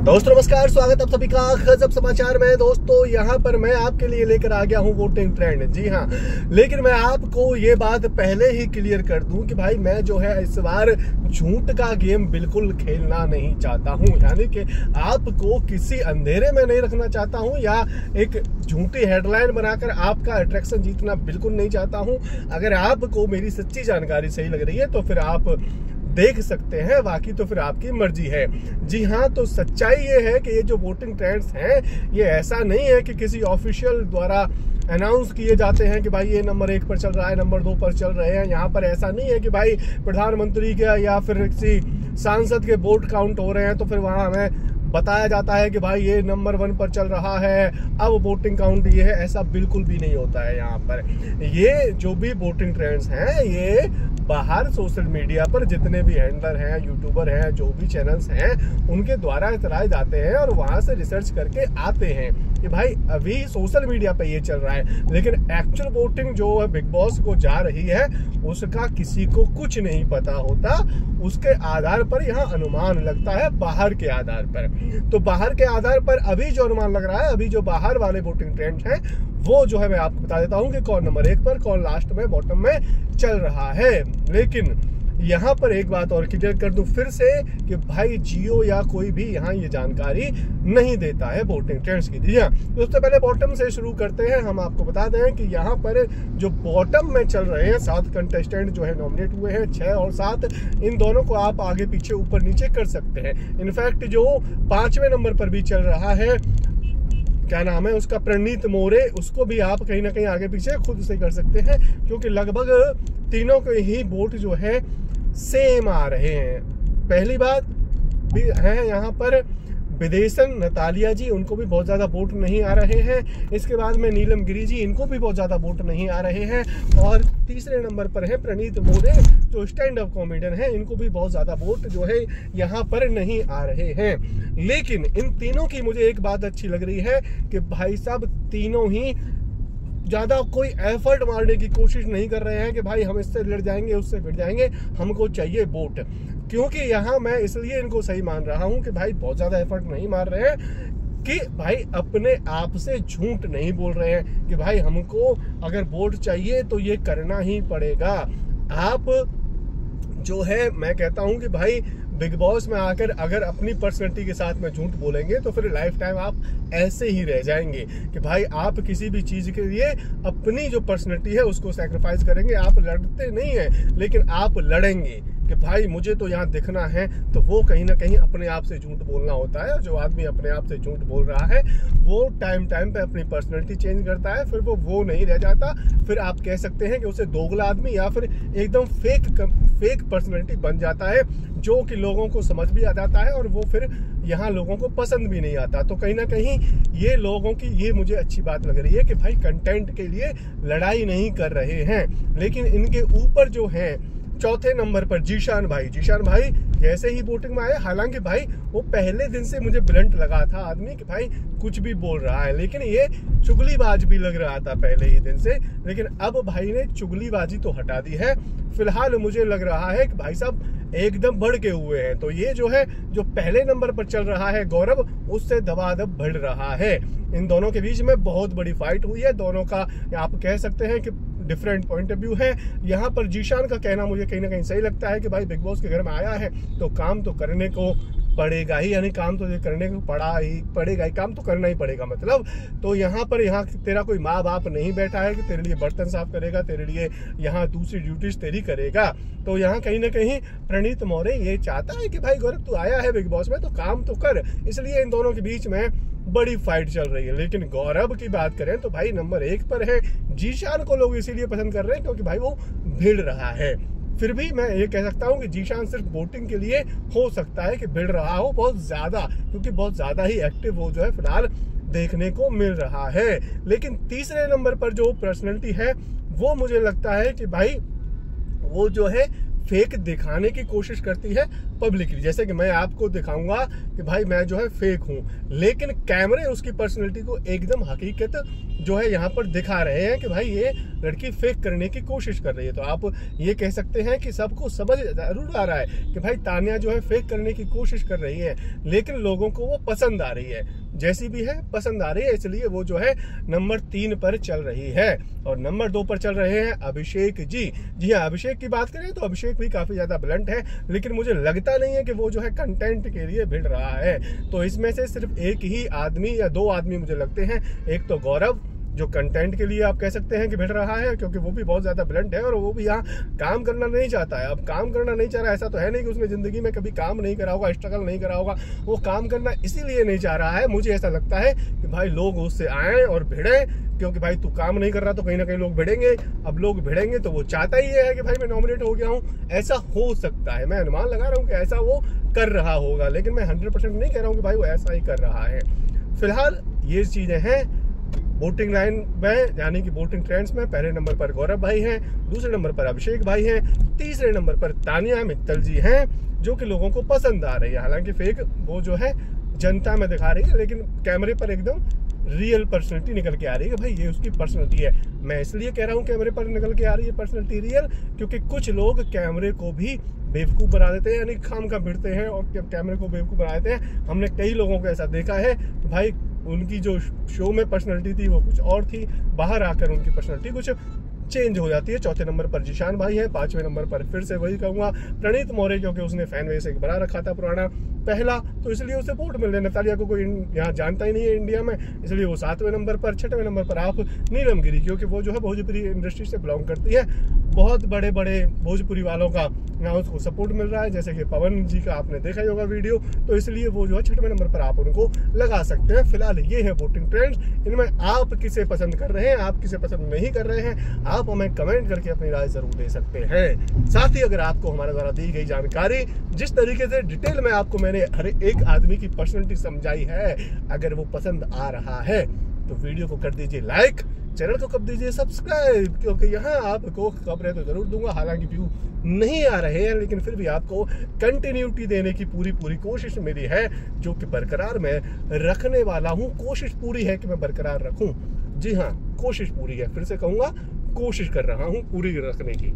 दोस्तों नमस्कार, स्वागत आप सभी का गजब समाचार में। दोस्तों यहाँ पर मैं आपके लिए लेकर आ गया हूँ वोटिंग ट्रेंड। जी हाँ, लेकिन मैं आपको ये बात पहले ही क्लियर कर दूं कि भाई मैं जो है इस बार झूठ का गेम बिल्कुल खेलना नहीं चाहता हूँ। यानी कि आपको किसी अंधेरे में नहीं रखना चाहता हूँ या एक झूठी हेडलाइन बनाकर आपका अट्रैक्शन जीतना बिल्कुल नहीं चाहता हूँ। अगर आपको मेरी सच्ची जानकारी सही लग रही है तो फिर आप देख सकते हैं, बाकी तो फिर आपकी मर्जी है। जी हाँ, तो सच्चाई ये है कि ये जो वोटिंग ट्रेंड्स हैं ये ऐसा नहीं है कि किसी ऑफिशियल द्वारा अनाउंस किए जाते हैं कि भाई ये नंबर 1 पर चल रहा है, नंबर 2 पर चल रहे हैं। यहाँ पर ऐसा नहीं है कि भाई प्रधानमंत्री के या फिर किसी सांसद के वोट काउंट हो रहे हैं तो फिर वहाँ हमें बताया जाता है कि भाई ये नंबर 1 पर चल रहा है, अब वोटिंग काउंट ये है। ऐसा बिल्कुल भी नहीं होता है। यहाँ पर ये जो भी वोटिंग ट्रेंड्स हैं ये बाहर सोशल मीडिया पर जितने भी हैंडलर हैं, यूट्यूबर हैं, जो भी चैनल्स हैं उनके द्वारा इतराए जाते हैं और वहां से रिसर्च करके आते हैं कि भाई अभी सोशल मीडिया पे ये चल रहा है। लेकिन एक्चुअल वोटिंग जो बिग बॉस को जा रही है उसका किसी को कुछ नहीं पता होता। उसके आधार पर यहाँ अनुमान लगता है, बाहर के आधार पर। तो बाहर के आधार पर अभी जो अनुमान लग रहा है, अभी जो बाहर वाले वोटिंग ट्रेंड हैं वो जो है मैं आपको बता देता हूँ कि कौन नंबर 1 पर, कौन लास्ट में बॉटम में चल रहा है। लेकिन यहाँ पर एक बात और क्लियर कर दूं फिर से कि भाई जियो या कोई भी यहाँ ये जानकारी नहीं देता है वोटिंग ट्रेंड्स की। जी हाँ, तो उससे पहले बॉटम से शुरू करते हैं। हम आपको बता दें कि यहाँ पर जो बॉटम में चल रहे हैं 7 कंटेस्टेंट जो है नॉमिनेट हुए हैं, 6 और 7, इन दोनों को आप आगे पीछे ऊपर नीचे कर सकते हैं। इनफैक्ट जो 5वें नंबर पर भी चल रहा है, क्या नाम है उसका, प्रणीत मोरे, उसको भी आप कहीं ना कहीं आगे पीछे खुद से कर सकते हैं क्योंकि लगभग तीनों के ही वोट जो है सेम आ रहे हैं। पहली बात भी है यहाँ पर विदेशन नतालिया जी, उनको भी बहुत ज़्यादा वोट नहीं आ रहे हैं। इसके बाद में नीलम गिरी जी, इनको भी बहुत ज़्यादा वोट नहीं आ रहे हैं। और तीसरे नंबर पर है प्रणीत मोरे जो स्टैंड अप कॉमेडियन है, इनको भी बहुत ज़्यादा वोट जो है यहाँ पर नहीं आ रहे हैं। लेकिन इन तीनों की मुझे एक बात अच्छी लग रही है कि भाई साहब तीनों ही ज़्यादा कोई एफर्ट मारने की कोशिश नहीं कर रहे हैं कि भाई हम इससे लड़ जाएंगे उससे भिड़ जाएंगे, हमको चाहिए वोट। क्योंकि यहाँ मैं इसलिए इनको सही मान रहा हूँ कि भाई बहुत ज़्यादा एफर्ट नहीं मार रहे हैं, कि भाई अपने आप से झूठ नहीं बोल रहे हैं कि भाई हमको अगर वोट चाहिए तो ये करना ही पड़ेगा। आप जो है मैं कहता हूँ कि भाई बिग बॉस में आकर अगर अपनी पर्सनैलिटी के साथ में झूठ बोलेंगे तो फिर लाइफ टाइम आप ऐसे ही रह जाएंगे कि भाई आप किसी भी चीज के लिए अपनी जो पर्सनैलिटी है उसको सैक्रिफाइस करेंगे। आप लड़ते नहीं हैं लेकिन आप लड़ेंगे कि भाई मुझे तो यहाँ दिखना है, तो वो कहीं ना कहीं अपने आप से झूठ बोलना होता है। जो आदमी अपने आप से झूठ बोल रहा है वो टाइम पे अपनी पर्सनैलिटी चेंज करता है, फिर वो नहीं रह जाता। फिर आप कह सकते हैं कि उसे दोगला आदमी या फिर एकदम फेक पर्सनैलिटी बन जाता है, जो कि लोगों को समझ भी आ जाता है और वो फिर यहाँ लोगों को पसंद भी नहीं आता। तो कहीं ना कहीं ये लोगों की ये मुझे अच्छी बात लग रही है कि भाई कंटेंट के लिए लड़ाई नहीं कर रहे हैं। लेकिन इनके ऊपर जो है चौथे नंबर पर जीशान भाई जैसे ही वोटिंग में आए, हालांकि भाई वो पहले दिन से मुझे ब्लंट लगा था आदमी कि भाई कुछ भी बोल रहा है, लेकिन ये चुगलीबाज भी लग रहा था पहले ही दिन से। लेकिन अब भाई ने चुगलीबाजी तो हटा दी है। फिलहाल मुझे लग रहा है कि भाई साहब एकदम बढ़ के हुए हैं। तो ये जो है जो पहले नंबर पर चल रहा है गौरव, उससे दबादब बढ़ रहा है। इन दोनों के बीच में बहुत बड़ी फाइट हुई है। दोनों का आप कह सकते हैं कि डिफरेंट पॉइंट ऑफ व्यू है। यहाँ पर जीशान का कहना मुझे कहीं ना कहीं सही लगता है कि भाई बिग बॉस के घर में आया है तो काम तो करने को पड़ेगा ही, यानी काम तो ये करने को पड़ेगा ही, काम तो करना ही पड़ेगा। मतलब तो यहाँ तेरा कोई माँ बाप नहीं बैठा है कि तेरे लिए बर्तन साफ करेगा, तेरे लिए यहाँ दूसरी ड्यूटीज तेरी करेगा। तो यहाँ कहीं ना कहीं प्रणीत मोरे ये चाहता है कि भाई गौरव तू आया है बिग बॉस में तो काम तो कर। इसलिए इन दोनों के बीच में बड़ी फाइट चल रही है। लेकिन गौरव की बात करें तो भाई नंबर 1 पर है। जीशान को लोग इसीलिए पसंद कर रहे हैं क्योंकि भाई वो भिड़ रहा है। फिर भी मैं ये कह सकता हूँ कि जीशान सिर्फ वोटिंग के लिए हो सकता है कि भिड़ रहा हो बहुत ज्यादा, क्योंकि बहुत ज्यादा ही एक्टिव वो जो है फिलहाल देखने को मिल रहा है। लेकिन तीसरे नंबर पर जो पर्सनैलिटी है वो मुझे लगता है कि भाई वो जो है फेक दिखाने की कोशिश करती है। पब्लिकली, जैसे कि मैं आपको दिखाऊंगा कि भाई मैं जो है फेक हूं, लेकिन कैमरे उसकी पर्सनैलिटी को एकदम हकीकत जो है यहाँ पर दिखा रहे हैं कि भाई ये लड़की फेक करने की कोशिश कर रही है। तो आप ये कह सकते हैं कि सबको समझ जरूर आ रहा है कि भाई तान्या जो है फेक करने की कोशिश कर रही है, लेकिन लोगों को वो पसंद आ रही है, जैसी भी है पसंद आ रही है, इसलिए वो जो है नंबर 3 पर चल रही है। और नंबर 2 पर चल रहे हैं अभिषेक जी। जी हाँ, अभिषेक की बात करें तो अभिषेक भी काफी ज्यादा ब्लंट है, लेकिन मुझे लगता नहीं है कि वो जो है कंटेंट के लिए भिड़ रहा है। तो इसमें से सिर्फ एक ही आदमी या 2 आदमी मुझे लगते हैं, एक तो गौरव जो कंटेंट के लिए आप कह सकते हैं कि भिड़ रहा है, क्योंकि वो भी बहुत ज्यादा ब्लंट है और वो भी यहाँ काम करना नहीं चाहता है। अब काम करना नहीं चाह रहा, ऐसा तो है नहीं कि उसने जिंदगी में कभी काम नहीं करा होगा, स्ट्रगल नहीं करा होगा। वो काम करना इसीलिए नहीं चाह रहा है, मुझे ऐसा लगता है कि भाई लोग उससे आए और भिड़े, क्योंकि भाई तू काम नहीं कर रहा तो कहीं ना कहीं लोग भिड़ेंगे। अब लोग भिड़ेंगे तो वो चाहता ही है कि भाई मैं नॉमिनेट हो गया हूँ। ऐसा हो सकता है, मैं अनुमान लगा रहा हूँ कि ऐसा वो कर रहा होगा, लेकिन मैं 100% नहीं कह रहा हूँ कि भाई वो ऐसा ही कर रहा है। फिलहाल ये चीजें हैं वोटिंग लाइन में, यानी कि वोटिंग ट्रेंड्स में। पहले नंबर पर गौरव भाई हैं, दूसरे नंबर पर अभिषेक भाई हैं, तीसरे नंबर पर तान्या मित्तल जी हैं, जो कि लोगों को पसंद आ रही है। हालांकि फेक वो जो है जनता में दिखा रही है, लेकिन कैमरे पर एकदम रियल पर्सनैलिटी निकल के आ रही है कि भाई ये उसकी पर्सनैलिटी है। मैं इसलिए कह रहा हूँ कैमरे पर निकल के आ रही है पर्सनैलिटी रियल, क्योंकि कुछ लोग कैमरे को भी बेवकूफ़ बना देते हैं, यानी खाम का भिड़ते हैं और कैमरे को बेवकूफ़ बना देते हैं। हमने कई लोगों को ऐसा देखा है, भाई उनकी जो शो में पर्सनैलिटी थी वो कुछ और थी, बाहर आकर उनकी पर्सनैलिटी कुछ चेंज हो जाती है। चौथे नंबर पर जिशान भाई है, 5वें नंबर पर फिर से वही कहूँगा प्रणीत मौर्य, क्योंकि उसने फैन बेस एक बना रखा था पुराना पहला, तो इसलिए उसे वोट मिल रहे। नतालिया को कोई यहाँ जानता ही नहीं है इंडिया में, इसलिए वो 7वें नंबर पर। 6वें नंबर पर आप नीलम गिरी, क्योंकि वो जो है भोजपुरी इंडस्ट्री से बिलोंग करती है, बहुत बड़े बड़े भोजपुरी वालों का यहाँ उसको सपोर्ट मिल रहा है, जैसे कि पवन जी का आपने देखा ही होगा वीडियो, तो इसलिए वो जो है 6वें नंबर पर आप उनको लगा सकते हैं। फिलहाल ये है वोटिंग ट्रेंड्स, इनमें आप किसे पसंद कर रहे हैं, आप किसे पसंद नहीं कर रहे हैं, आप हमें कमेंट करके अपनी राय जरूर दे सकते हैं। साथ ही अगर आपको हमारे द्वारा दी गई जानकारी जिस तरीके से डिटेल में आपको मैंने हर एक आदमी की पर्सनैलिटी समझाई है, अगर वो पसंद आ रहा है तो वीडियो को कर दीजिए लाइक, चैनल को कर दीजिए सब्सक्राइब, क्योंकि यहाँ आपको खबरें तो जरूर दूंगा। हालांकि व्यू नहीं आ रहे हैं, लेकिन फिर भी आपको कंटिन्यूटी देने की पूरी कोशिश मेरी है, जो कि बरकरार मैं रखने वाला हूँ। कोशिश पूरी है कि मैं बरकरार रखूँ। जी हाँ, कोशिश पूरी है, फिर से कहूँगा कोशिश कर रहा हूँ पूरी रखने की।